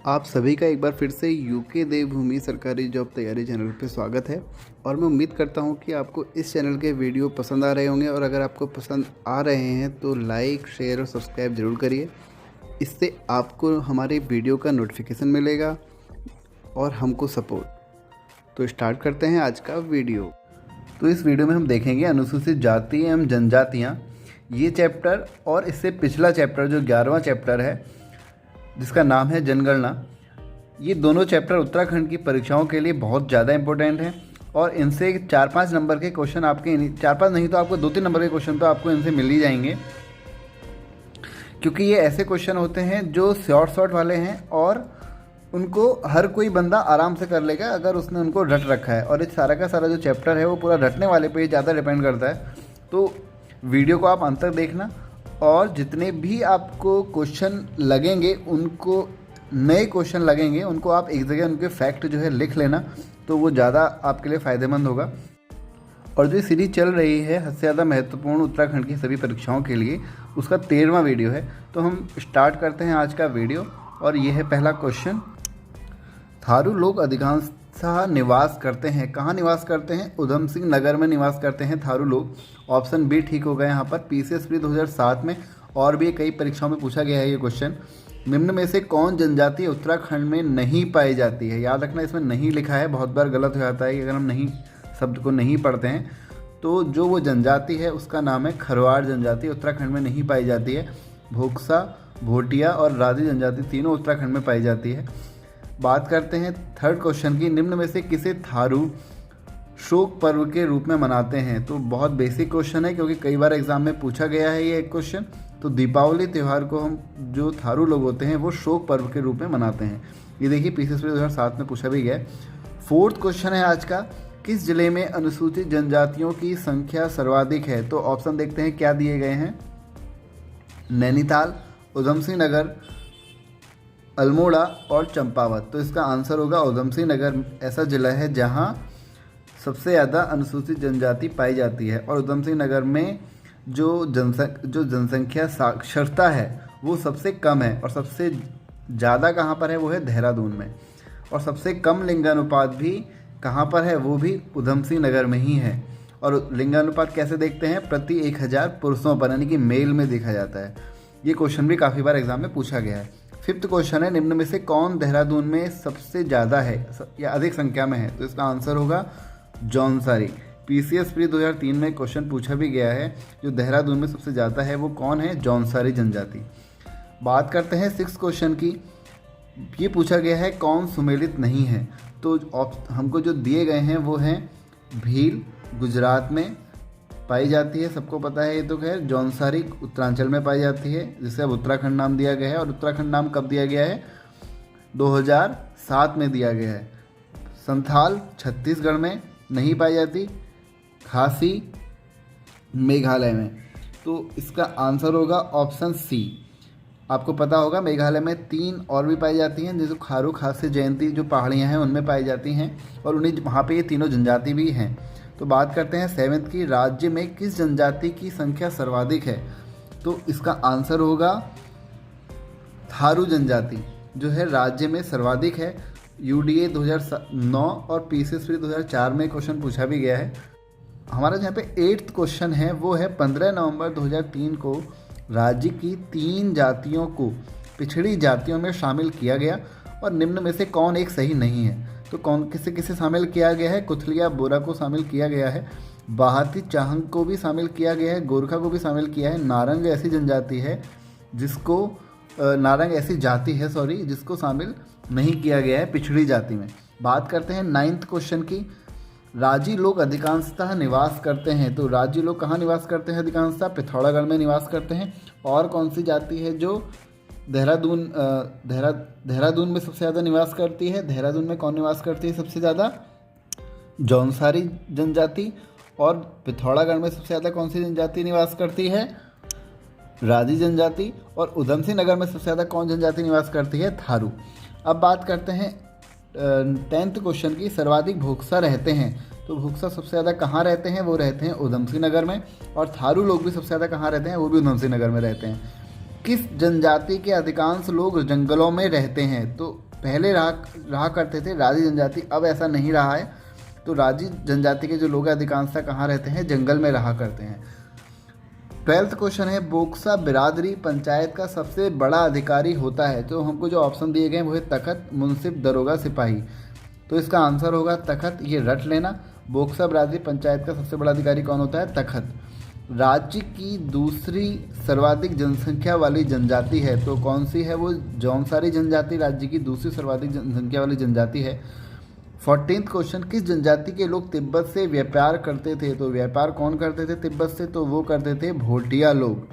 आप सभी का एक बार फिर से यूके देवभूमि सरकारी जॉब तैयारी चैनल पे स्वागत है। और मैं उम्मीद करता हूँ कि आपको इस चैनल के वीडियो पसंद आ रहे होंगे, और अगर आपको पसंद आ रहे हैं तो लाइक, शेयर और सब्सक्राइब ज़रूर करिए। इससे आपको हमारे वीडियो का नोटिफिकेशन मिलेगा और हमको सपोर्ट। तो स्टार्ट करते हैं आज का वीडियो। तो इस वीडियो में हम देखेंगे अनुसूचित जाति एवं जनजातियाँ, ये चैप्टर और इससे पिछला चैप्टर जो 11वां चैप्टर है जिसका नाम है जनगणना। ये दोनों चैप्टर उत्तराखंड की परीक्षाओं के लिए बहुत ज़्यादा इंपॉर्टेंट हैं और इनसे 4-5 नंबर के क्वेश्चन आपके 4-5 नहीं तो आपको 2-3 नंबर के क्वेश्चन तो आपको इनसे मिल ही जाएंगे, क्योंकि ये ऐसे क्वेश्चन होते हैं जो शॉर्ट वाले हैं और उनको हर कोई बंदा आराम से कर लेगा अगर उसने उनको रट रखा है। और ये सारा का सारा जो चैप्टर है वो पूरा रटने वाले पे ज़्यादा डिपेंड करता है। तो वीडियो को आप अंत तक देखना, और जितने भी आपको क्वेश्चन लगेंगे, उनको नए क्वेश्चन लगेंगे, उनको आप एक जगह उनके फैक्ट जो है लिख लेना, तो वो ज़्यादा आपके लिए फ़ायदेमंद होगा। और जो सीरीज चल रही है हद से ज़्यादा महत्वपूर्ण उत्तराखंड की सभी परीक्षाओं के लिए, उसका 13वां वीडियो है। तो हम स्टार्ट करते हैं आज का वीडियो, और ये है पहला क्वेश्चन। थारू लोग अधिकांशतः निवास करते हैं, कहाँ निवास करते हैं? उधम सिंह नगर में निवास करते हैं थारू लोग। ऑप्शन बी ठीक होगा यहाँ पर। PCS प्री 2007 में और भी कई परीक्षाओं में पूछा गया है ये क्वेश्चन। निम्न में से कौन जनजाति उत्तराखंड में नहीं पाई जाती है? याद रखना, इसमें नहीं लिखा है, बहुत बार गलत हो जाता है कि अगर हम नहीं शब्द को नहीं पढ़ते हैं तो जो वो जनजाति है उसका नाम है खरवाड़ जनजाति, उत्तराखंड में नहीं पाई जाती है। भोक्सा, भोटिया और राजी जनजाति तीनों उत्तराखंड में पाई जाती है। बात करते हैं थर्ड क्वेश्चन की। निम्न में से किसे थारू शोक पर्व के रूप में मनाते हैं? तो बहुत बेसिक क्वेश्चन है, क्योंकि कई बार एग्जाम में पूछा गया है ये एक क्वेश्चन। तो दीपावली त्यौहार को हम जो थारू लोग होते हैं वो शोक पर्व के रूप में मनाते हैं। ये देखिए PCS 2007 में पूछा भी गया है। फोर्थ क्वेश्चन है आज का। किस जिले में अनुसूचित जनजातियों की संख्या सर्वाधिक है? तो ऑप्शन देखते हैं क्या दिए गए हैं। नैनीताल, उधम सिंह नगर, अल्मोड़ा और चंपावत। तो इसका आंसर होगा उधम सिंह नगर ऐसा जिला है जहां सबसे ज़्यादा अनुसूचित जनजाति पाई जाती है। और उधम सिंह नगर में जो जनसंख्या साक्षरता है वो सबसे कम है, और सबसे ज़्यादा कहाँ पर है? वो है देहरादून में। और सबसे कम लिंगानुपात भी कहाँ पर है? वो भी उधम सिंह नगर में ही है। और लिंगानुपात कैसे देखते हैं? प्रति 1000 पुरुषों पर, यानी कि मेल में देखा जाता है। ये क्वेश्चन भी काफ़ी बार एग्जाम में पूछा गया है। फिफ्थ क्वेश्चन है, निम्न में से कौन देहरादून में सबसे ज़्यादा है या अधिक संख्या में है? तो इसका आंसर होगा जौनसारी। PCS प्री 2003 में क्वेश्चन पूछा भी गया है, जो देहरादून में सबसे ज़्यादा है वो कौन है? जौनसारी जनजाति। बात करते हैं सिक्स क्वेश्चन की। ये पूछा गया है कौन सुमेलित नहीं है? तो हमको जो दिए गए हैं वो हैं भील, गुजरात में पाई जाती है, सबको पता है ये तो खैर। जौनसारी उत्तरांचल में पाई जाती है, जिसे अब उत्तराखंड नाम दिया गया है। और उत्तराखंड नाम कब दिया गया है? 2007 में दिया गया है। संथाल छत्तीसगढ़ में नहीं पाई जाती, खासी मेघालय में। तो इसका आंसर होगा ऑप्शन सी। आपको पता होगा मेघालय में 3 और भी पाई जाती हैं, जैसे खारू, खासी, जयंती जो पहाड़ियाँ हैं उनमें पाई जाती हैं, और उन्हीं वहाँ पे ये तीनों जनजाति भी हैं। तो बात करते हैं सेवेंथ की। राज्य में किस जनजाति की संख्या सर्वाधिक है? तो इसका आंसर होगा थारू जनजाति, जो है राज्य में सर्वाधिक है। UDA 2009 और PCS प्री 2004 में क्वेश्चन पूछा भी गया है। हमारा यहाँ पे 8th क्वेश्चन है, वो है 15 नवंबर 2003 को राज्य की 3 जातियों को पिछड़ी जातियों में शामिल किया गया, और निम्न में से कौन एक सही नहीं है? तो कौन किसे किसे शामिल किया गया है? कुथलिया बोरा को शामिल किया गया है, बाहाती चाहंग को भी शामिल किया गया है, गोरखा को भी शामिल किया है। नारंग ऐसी जनजाति है जिसको नारंग ऐसी जाति है जिसको शामिल नहीं किया गया है पिछड़ी जाति में। बात करते हैं 9th क्वेश्चन की। राजी लोग अधिकांशतः निवास करते हैं, तो राजी लोग कहाँ निवास करते हैं? अधिकांशतः पिथौरागढ़ में निवास करते हैं। और कौन सी जाति है जो देहरादून में सबसे ज़्यादा निवास करती है? देहरादून में कौन निवास करती है सबसे ज़्यादा? जौनसारी जनजाति। और पिथौरागढ़ में सबसे ज़्यादा कौन सी जनजाति निवास करती है? राजी जनजाति। और उधम सिंह नगर में सबसे ज़्यादा कौन जनजाति निवास करती है? थारू। अब बात करते हैं 10th क्वेश्चन की। सर्वाधिक भोक्सा रहते हैं, तो भोक्सा सबसे ज़्यादा कहाँ रहते हैं? वो रहते हैं उधम सिंह नगर में। और थारू लोग भी सबसे ज़्यादा कहाँ रहते हैं? वो भी उधम सिंह नगर में रहते हैं। किस जनजाति के अधिकांश लोग जंगलों में रहते हैं? तो पहले रहा करते थे राजी जनजाति, अब ऐसा नहीं रहा है। तो राजी जनजाति के जो लोग हैं अधिकांशतः कहाँ रहते हैं, जंगल में रहा करते हैं। 12th क्वेश्चन है, बोक्सा बिरादरी पंचायत का सबसे बड़ा अधिकारी होता है। तो हमको जो ऑप्शन दिए गए हैं वो है तखत, मुंसिफ, दरोगा, सिपाही। तो इसका आंसर होगा तखत, ये रट लेना। बोक्सा बिरादरी पंचायत का सबसे बड़ा अधिकारी कौन होता है, तखत। राज्य की दूसरी सर्वाधिक जनसंख्या वाली जनजाति है, तो कौन सी है वो, जौनसारी जनजाति राज्य की दूसरी सर्वाधिक जनसंख्या वाली जनजाति है। 14th क्वेश्चन, किस जनजाति के लोग तिब्बत से व्यापार करते थे। तो व्यापार कौन करते थे तिब्बत से, तो वो करते थे भोटिया लोग।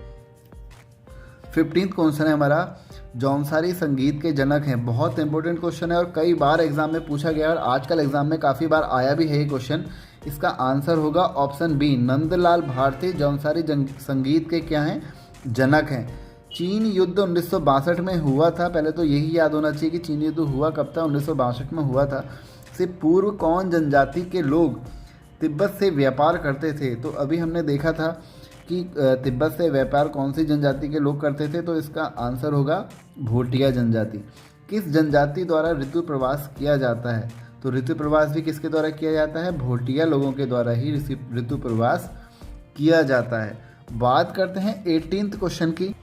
15th क्वेश्चन है हमारा, जौनसारी संगीत के जनक हैं। बहुत इंपॉर्टेंट क्वेश्चन है और कई बार एग्जाम में पूछा गया और आजकल एग्जाम में काफ़ी बार आया भी है ये क्वेश्चन। इसका आंसर होगा ऑप्शन बी, नंदलाल भारती जौनसारी संगीत के क्या हैं, जनक हैं। चीन युद्ध 1962 में हुआ था, पहले तो यही याद होना चाहिए कि चीन युद्ध हुआ कब था, 1962 में हुआ था। से पूर्व कौन जनजाति के लोग तिब्बत से व्यापार करते थे। तो अभी हमने देखा था कि तिब्बत से व्यापार कौन सी जनजाति के लोग करते थे, तो इसका आंसर होगा भोटिया जनजाति। किस जनजाति द्वारा ऋतु प्रवास किया जाता है। तो ऋतु प्रवास भी किसके द्वारा किया जाता है, भोटिया लोगों के द्वारा ही ऋतु प्रवास किया जाता है। बात करते हैं 18th क्वेश्चन की,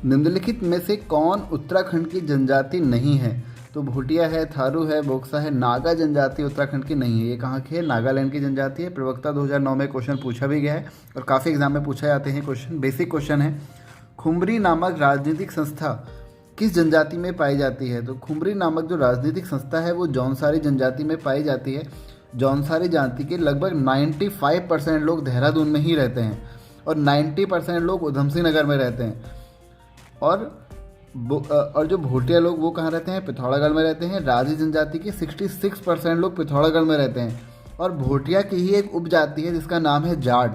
निम्नलिखित में से कौन उत्तराखंड की जनजाति नहीं है। तो भोटिया है, थारू है, बोक्सा है। नागा जनजाति उत्तराखंड की नहीं है, ये कहाँ की है, नागालैंड की जनजाति है। प्रवक्ता 2009 में क्वेश्चन पूछा भी गया है और काफ़ी एग्जाम में पूछा जाते हैं क्वेश्चन। बेसिक क्वेश्चन है, खुमरी नामक राजनीतिक संस्था किस जनजाति में पाई जाती है। तो खुमरी नामक जो राजनीतिक संस्था है वो जौनसारी जनजाति में पाई जाती है। जौनसारी जाति के लगभग 95% लोग देहरादून में ही रहते हैं और 90% लोग उधमसिंह नगर में रहते हैं। और जो भोटिया लोग वो कहाँ रहते हैं, पिथौरागढ़ में रहते हैं। राजी जनजाति के 66% लोग पिथौरागढ़ में रहते हैं और भोटिया की ही एक उपजाति है जिसका नाम है जाड़,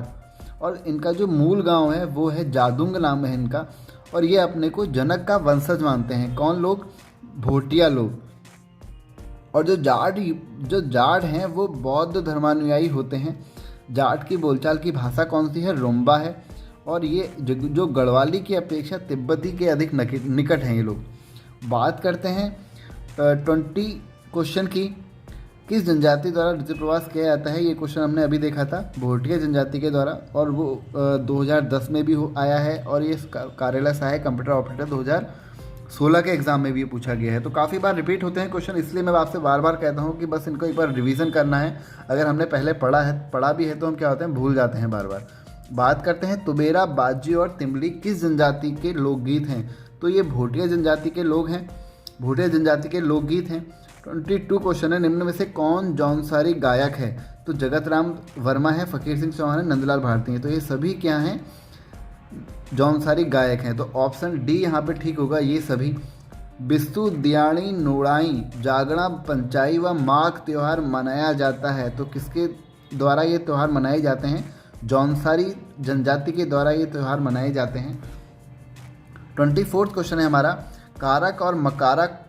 और इनका जो मूल गांव है वो है जादुंग नाम है इनका, और ये अपने को जनक का वंशज मानते हैं। कौन लोग, भोटिया लोग। और जो जाड़ हैं वो बौद्ध धर्मानुयायी होते हैं। जाट की बोलचाल की भाषा कौन सी है, रोम्बा है, और ये जो गढ़वाली की अपेक्षा तिब्बती के अधिक निकट हैं ये लोग। बात करते हैं 20 क्वेश्चन की, किस जनजाति द्वारा ऋतु प्रवास किया जाता है। ये क्वेश्चन हमने अभी देखा था, भोटिया जनजाति के द्वारा, और वो 2010 में भी आया है, और ये कार्यालय सहायक कंप्यूटर ऑपरेटर 2016 के एग्जाम में भी ये पूछा गया है। तो काफ़ी बार रिपीट होते हैं क्वेश्चन, इसलिए मैं आपसे बार बार कहता हूँ कि बस इनको एक बार रिवीजन करना है। अगर हमने पहले पढ़ा भी है तो हम क्या होते हैं, भूल जाते हैं बार बार। बात करते हैं तुबेरा, बाजी और तिमली किस जनजाति के लोकगीत हैं। तो ये भोटिया जनजाति के लोग हैं, भोटिया जनजाति के लोकगीत हैं। 22 क्वेश्चन है, निम्न में से कौन जौनसारी गायक है। तो जगत राम वर्मा है, फकीर सिंह चौहान है, नंदलाल भारती हैं। तो ये सभी क्या हैं, जौनसारी गायक हैं। तो ऑप्शन डी यहाँ पे ठीक होगा, ये सभी। बिस्तु, दियाणी, नोड़ाई, जागड़ा, पंचाई व माघ त्यौहार मनाया जाता है। तो किसके द्वारा ये त्यौहार मनाए जाते हैं, जौनसारी जनजाति के द्वारा ये त्यौहार मनाए जाते हैं। 24th क्वेश्चन है हमारा, कारक और मकारक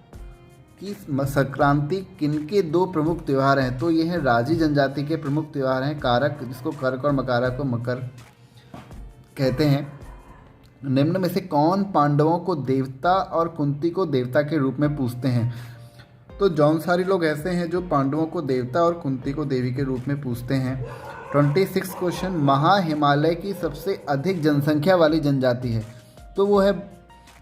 की संक्रांति किनके दो प्रमुख त्यौहार हैं। तो ये हैं राजी जनजाति के प्रमुख त्यौहार हैं कारक, जिसको करक और मकारक को मकर कहते हैं। निम्न में से कौन पांडवों को देवता और कुंती को देवता के रूप में पूजते हैं। तो जौनसारी लोग ऐसे हैं जो पांडवों को देवता और कुंती को देवी के रूप में पूजते हैं। 26 क्वेश्चन, महा हिमालय की सबसे अधिक जनसंख्या वाली जनजाति है। तो वो है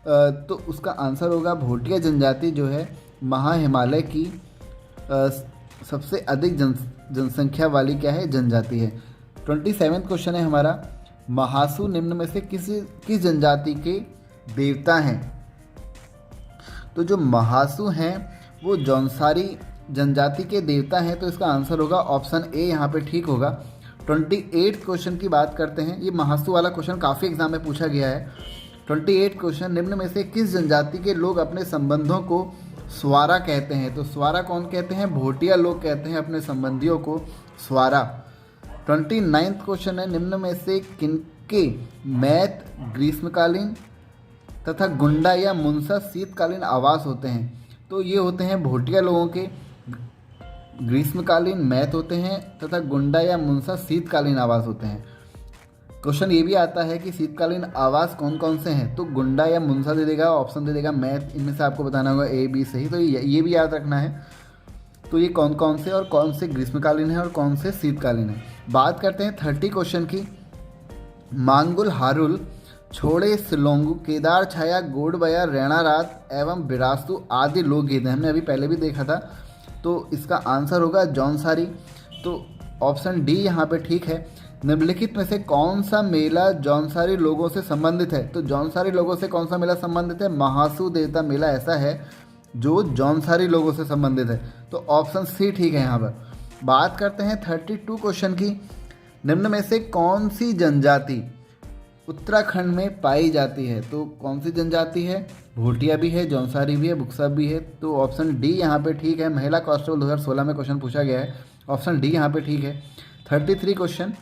तो उसका आंसर होगा भोटिया जनजाति जो है महा हिमालय की सबसे अधिक जनसंख्या वाली क्या है, जनजाति है। 27 क्वेश्चन है हमारा, महासु निम्न में से किस जनजाति के देवता हैं। तो जो महासु हैं वो जौनसारी जनजाति के देवता हैं, तो इसका आंसर होगा ऑप्शन ए यहाँ पे ठीक होगा। 28 क्वेश्चन की बात करते हैं, ये महासु वाला क्वेश्चन काफ़ी एग्जाम में पूछा गया है। 28 क्वेश्चन, निम्न में से किस जनजाति के लोग अपने संबंधों को स्वारा कहते हैं। तो स्वारा कौन कहते हैं, भोटिया लोग कहते हैं अपने संबंधियों को स्वारा। 29 क्वेश्चन है, निम्न में से किनके मैत ग्रीष्मकालीन तथा गुंडा या मुंसा शीतकालीन आवास होते हैं। तो ये होते हैं भोटिया लोगों के ग्रीष्मकालीन मैत होते हैं तथा गुंडा या मुंसा शीतकालीन आवास होते हैं। क्वेश्चन ये भी आता है कि शीतकालीन आवास कौन कौन से हैं, तो गुंडा या मुंसा दे देगा, ऑप्शन दे देगा, मैथ इनमें से आपको बताना होगा ए बी सही, तो ये भी याद रखना है। तो ये कौन कौन से और कौन से ग्रीष्मकालीन है और कौन से शीतकालीन है। बात करते हैं 30 क्वेश्चन की। मांगुल हारुल, छोड़े सिलोंगु, केदार छाया, गोडबया, रैना रात एवं बिरासु आदि लोकगीत हैं। हमने अभी पहले भी देखा था, तो इसका आंसर होगा जौनसारी। तो ऑप्शन डी यहाँ पे ठीक है। निम्नलिखित में से कौन सा मेला जौनसारी लोगों से संबंधित है, तो जौनसारी लोगों से कौन सा मेला संबंधित है, महासू देवता मेला ऐसा है जो जौनसारी लोगों से संबंधित है, तो ऑप्शन सी ठीक है यहाँ पर। बात करते हैं 32 क्वेश्चन की। निम्न में से कौन सी जनजाति उत्तराखंड में पाई जाती है, तो कौन सी जनजाति है, भोटिया भी है, जौनसारी भी है, बुक्सा भी है, तो ऑप्शन डी यहाँ पे ठीक है। महिला कांस्टेबल 2016 में क्वेश्चन पूछा गया है, ऑप्शन डी यहाँ पे ठीक है। 33 क्वेश्चन।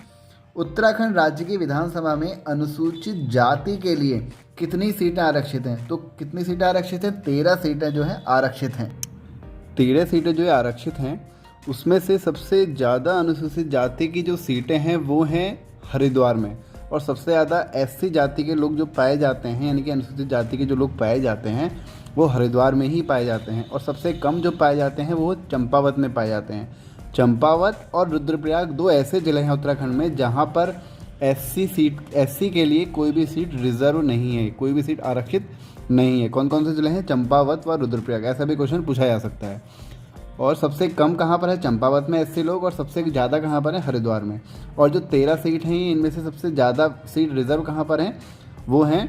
उत्तराखंड राज्य की विधानसभा में अनुसूचित जाति के लिए कितनी सीटें आरक्षित हैं, तो कितनी सीटें आरक्षित हैं, 13 सीटें जो हैं आरक्षित हैं। 13 सीटें जो आरक्षित हैं, उसमें से सबसे ज़्यादा अनुसूचित जाति की जो सीटें हैं वो हैं हरिद्वार में, और सबसे ज़्यादा एससी जाति के लोग जो पाए जाते हैं, यानी कि अनुसूचित जाति के जो लोग पाए जाते हैं वो हरिद्वार में ही पाए जाते हैं, और सबसे कम जो पाए जाते हैं वो चंपावत में पाए जाते हैं। चंपावत और रुद्रप्रयाग 2 ऐसे ज़िले हैं उत्तराखंड में जहाँ पर एससी के लिए कोई भी सीट रिजर्व नहीं है, कोई भी सीट आरक्षित नहीं है। कौन कौन से ज़िले हैं, चंपावत व रुद्रप्रयाग, ऐसा भी क्वेश्चन पूछा जा सकता है। और सबसे कम कहाँ पर है, चंपावत में एससी लोग, और सबसे ज़्यादा कहाँ पर है, हरिद्वार में। और जो 13 सीट हैं इनमें से सबसे ज़्यादा सीट रिजर्व कहाँ पर हैं, वो हैं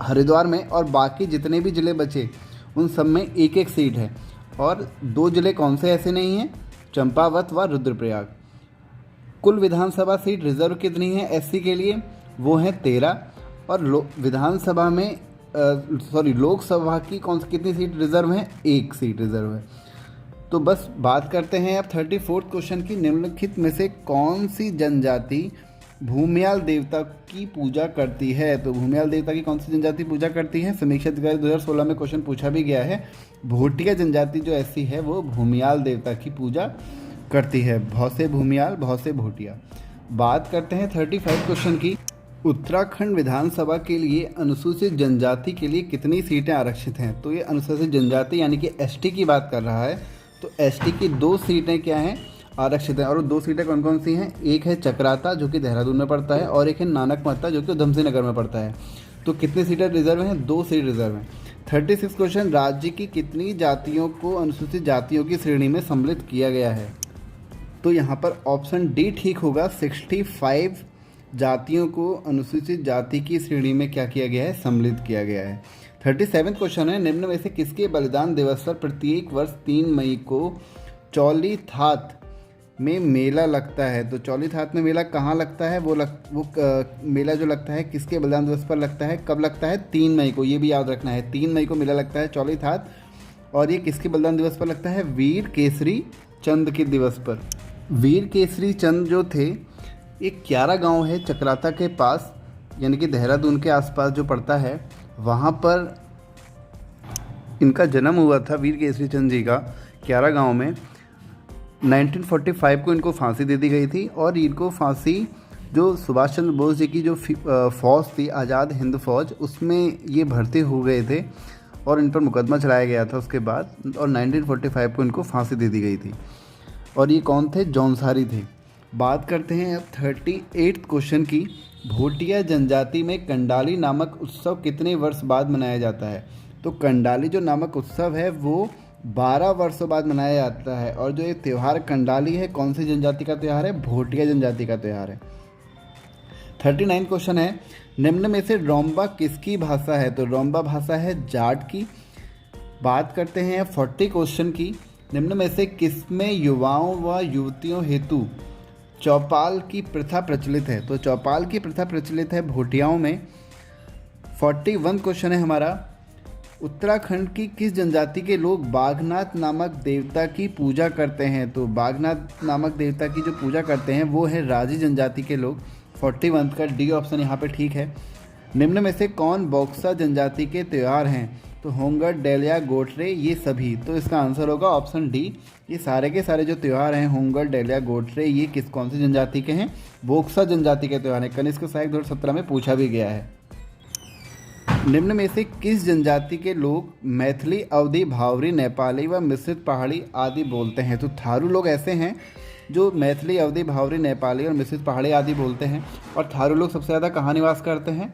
हरिद्वार में, और बाकी जितने भी ज़िले बचे उन सब में एक एक सीट है। और 2 ज़िले कौन से ऐसे नहीं हैं, चंपावत व रुद्रप्रयाग। कुल विधानसभा सीट रिजर्व कितनी है एससी के लिए, वो है 13, और विधानसभा में लोकसभा की कितनी सीट रिजर्व है, 1 सीट रिजर्व है। तो बस बात करते हैं अब 34 क्वेश्चन की। निम्नलिखित में से कौन सी जनजाति भूमियाल देवता की पूजा करती है, तो भूमियाल देवता की कौन सी जनजाति पूजा करती है, समीक्षा अधिकारी 2016 में क्वेश्चन पूछा भी गया है। भोटिया जनजाति जो ऐसी है वो भूमियाल देवता की पूजा करती है, भौ से भूमियाल, भौ से भोटिया। बात करते हैं 35 क्वेश्चन की। उत्तराखंड विधानसभा के लिए अनुसूचित जनजाति के लिए कितनी सीटें आरक्षित हैं, तो ये अनुसूचित जनजाति यानी कि एसटी की बात कर रहा है, तो एसटी की 2 सीटें क्या हैं, आरक्षित हैं। और 2 सीटें कौन कौन सी हैं, एक है चक्राता जो कि देहरादून में पड़ता है, और एक है नानक महता जो कि उधमसिंह नगर में पड़ता है। तो कितनी सीटें रिजर्व हैं, 2 सीट रिजर्व हैं। 36 क्वेश्चन। राज्य की कितनी जातियों को अनुसूचित जातियों की श्रेणी में सम्मिलित किया गया है, तो यहाँ पर ऑप्शन डी ठीक होगा। 65 जातियों को अनुसूचित जाति की श्रेणी में क्या किया गया है, सम्मिलित किया गया है। 37 क्वेश्चन है। निम्न में से किसके बलिदान दिवस पर प्रत्येक वर्ष 3 मई को चौली थात में मेला लगता है, तो चौली थात में मेला कहाँ लगता है, वो मेला जो लगता है किसके बलिदान दिवस पर लगता है, कब लगता है, 3 मई को, ये भी याद रखना है। 3 मई को मेला लगता है चौली थात, और ये किसके बलिदान दिवस पर लगता है, वीर केसरी चंद के दिवस पर। वीर केसरी चंद जो थे, एक क्यारा गांव है चक्राता के पास, यानी कि देहरादून के आसपास जो पड़ता है, वहाँ पर इनका जन्म हुआ था वीर केसरी चंद जी का, क्यारा गांव में। 1945 को इनको फांसी दे दी गई थी, और इनको फांसी जो सुभाष चंद्र बोस जी की जो फ़ौज थी, आज़ाद हिंद फ़ौज, उसमें ये भर्ती हो गए थे और इन पर मुकदमा चलाया गया था उसके बाद, और 1945 को इनको फांसी दे दी गई थी। और ये कौन थे, जौनसारी थे। बात करते हैं अब 38 क्वेश्चन की। भोटिया जनजाति में कंडाली नामक उत्सव कितने वर्ष बाद मनाया जाता है, तो कंडाली जो नामक उत्सव है वो 12 वर्षों बाद मनाया जाता है। और जो ये त्यौहार कंडाली है, कौन सी जनजाति का त्यौहार है, भोटिया जनजाति का त्यौहार है। 39 क्वेश्चन है। निम्न में से रोम्बा किसकी भाषा है, तो रोम्बा भाषा है जाट की। बात करते हैं 40 क्वेश्चन की। निम्न में से किसमें युवाओं व युवतियों हेतु चौपाल की प्रथा प्रचलित है, तो चौपाल की प्रथा प्रचलित है भोटियाओं में। 41 क्वेश्चन है हमारा। उत्तराखंड की किस जनजाति के लोग बागनाथ नामक देवता की पूजा करते हैं, तो बागनाथ नामक देवता की जो पूजा करते हैं वो है राजी जनजाति के लोग। 41 का डी ऑप्शन यहाँ पे ठीक है। निम्न में से कौन बॉक्सा जनजाति के त्यौहार हैं, तो होंगर, डेलिया, गोटरे ये सभी। तो इसका आंसर होगा ऑप्शन डी। ये सारे के सारे जो त्यौहार हैं होंगर, डेलिया, गोटरे ये कौन सी जनजाति के हैं? बोक्सा जनजाति के त्यौहार हैं। कनिष्क सहायक 2017 में पूछा भी गया है। निम्न में से किस जनजाति के लोग मैथिली, अवधी, भावरी, नेपाली व मिश्रित पहाड़ी आदि बोलते हैं? तो थारू लोग ऐसे हैं जो मैथिली, अवधी, भावरी, नेपाली और मिश्रित पहाड़ी आदि बोलते हैं। और थारू लोग सबसे ज़्यादा कहाँ निवास करते हैं?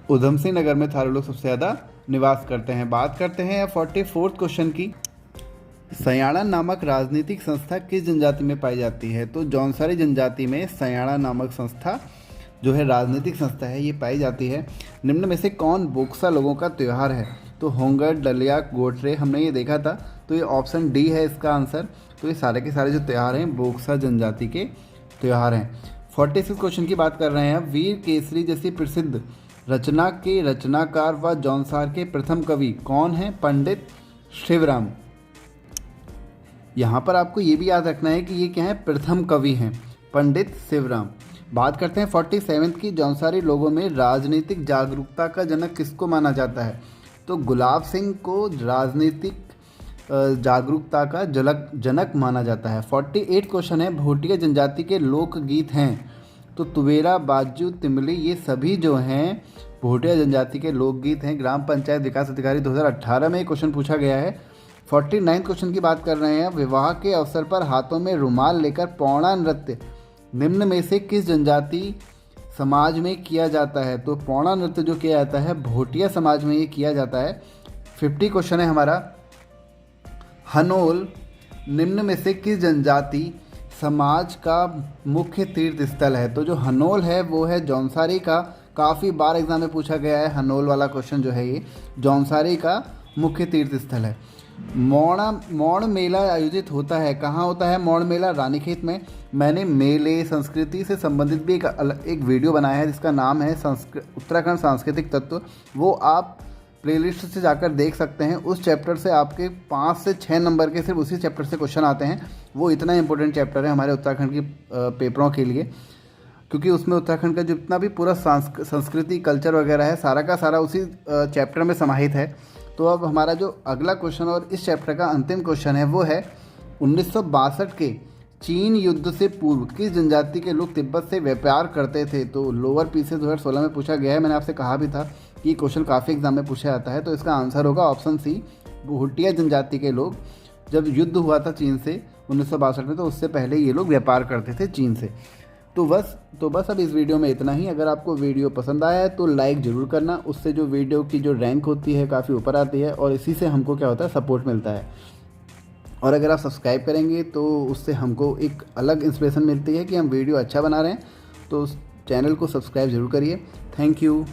उधम सिंह नगर में थारू लोग सबसे ज़्यादा निवास करते हैं। बात करते हैं 44th क्वेश्चन की। सयाड़ा नामक राजनीतिक संस्था किस जनजाति में पाई जाती है? तो जौनसारी जनजाति में सयाड़ा नामक संस्था जो है राजनीतिक संस्था है, ये पाई जाती है। निम्न में से कौन बोक्सा लोगों का त्यौहार है? तो होंगर, डलिया, गोटरे हमने ये देखा था, तो ये ऑप्शन डी है इसका आंसर। तो ये सारे के सारे जो त्यौहार हैं बोक्सा जनजाति के त्यौहार हैं। 46 क्वेश्चन की बात कर रहे हैं। वीर केसरी जैसी प्रसिद्ध रचना के रचनाकार व जौनसार के प्रथम कवि कौन हैं? पंडित शिवराम। यहाँ पर आपको ये भी याद रखना है कि ये क्या है? प्रथम कवि हैं, पंडित शिवराम। बात करते हैं 47 की। जौनसारी लोगों में राजनीतिक जागरूकता का जनक किसको माना जाता है? तो गुलाब सिंह को राजनीतिक जागरूकता का जनक माना जाता है। 48 क्वेश्चन है। भोटिया जनजाति के लोकगीत हैं तो तुवेरा, बाजू, तिमली ये सभी जो हैं भोटिया जनजाति के लोकगीत हैं। ग्राम पंचायत विकास अधिकारी 2018 में क्वेश्चन पूछा गया है। 49 क्वेश्चन की बात कर रहे हैं। विवाह के अवसर पर हाथों में रुमाल लेकर पौड़ा नृत्य निम्न में से किस जनजाति समाज में किया जाता है? तो पौड़ा नृत्य जो किया जाता है भोटिया समाज में ये किया जाता है। 50 क्वेश्चन है हमारा। हनोल निम्न में से किस जनजाति समाज का मुख्य तीर्थ स्थल है? तो जो हनोल है वो है जौनसारी का। काफ़ी बार एग्जाम में पूछा गया है हनोल वाला क्वेश्चन जो है, ये जौनसारी का मुख्य तीर्थ स्थल है। मौड़ मेला आयोजित होता है, कहाँ होता है मौड़ मेला? रानीखेत में। मैंने मेले संस्कृति से संबंधित भी एक वीडियो बनाया है जिसका नाम है उत्तराखंड सांस्कृतिक तत्व। वो आप प्लेलिस्ट से जाकर देख सकते हैं। उस चैप्टर से आपके 5 से 6 नंबर के सिर्फ उसी चैप्टर से क्वेश्चन आते हैं। वो इतना इंपॉर्टेंट चैप्टर है हमारे उत्तराखंड की पेपरों के लिए, क्योंकि उसमें उत्तराखंड का जितना भी पूरा संस्कृति, कल्चर वगैरह है सारा का सारा उसी चैप्टर में समाहित है। तो अब हमारा जो अगला क्वेश्चन और इस चैप्टर का अंतिम क्वेश्चन है वो है 1962 के चीन युद्ध से पूर्व किस जनजाति के लोग तिब्बत से व्यापार करते थे? तो लोअर पीछे 2016 में पूछा गया है। मैंने आपसे कहा भी था कि क्वेश्चन काफ़ी एग्जाम में पूछा जाता है। तो इसका आंसर होगा ऑप्शन सी। भोटिया जनजाति के लोग जब युद्ध हुआ था चीन से 1962 में, तो उससे पहले ये लोग व्यापार करते थे चीन से। तो बस अब इस वीडियो में इतना ही। अगर आपको वीडियो पसंद आया है तो लाइक ज़रूर करना, उससे जो वीडियो की जो रैंक होती है काफ़ी ऊपर आती है और इसी से हमको क्या होता है, सपोर्ट मिलता है। और अगर आप सब्सक्राइब करेंगे तो उससे हमको एक अलग इंस्पिरेशन मिलती है कि हम वीडियो अच्छा बना रहे हैं। तो उस चैनल को सब्सक्राइब ज़रूर करिए। Thank you.